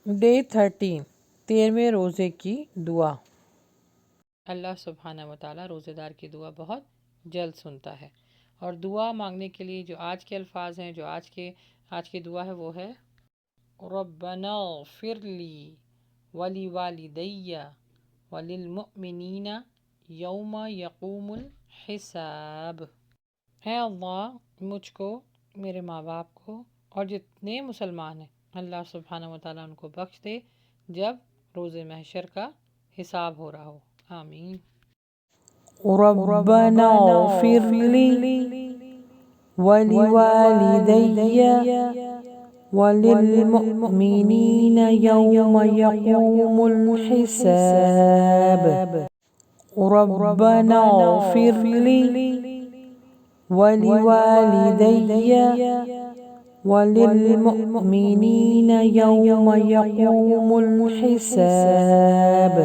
Day 13 13ویں روزے کی دعا۔ اللہ سبحانہ و تعالیٰ روزے دار کی دعا بہت جلد سنتا ہے، اور دعا مانگنے کے لیے جو آج کے الفاظ ہیں، جو آج کی دعا ہے، وہ ہے ربنا اغفر لی ولی والدی وللمؤمنین یوم یقوم الحساب۔ اے اللہ، مجھ کو، میرے ماں باپ کو اور جتنے مسلمان ہیں، اللہ سبحانہ و تعالیٰ ان کو بخش دے جب روز محشر کا حساب ہو رہا ہو۔ آمین۔ ربنا اغفر لي ولوالدي وللمؤمنين يوم يقوم الحساب۔ ربنا اغفر لي ولوالدي وللمؤمنين يوم يقوم الحساب۔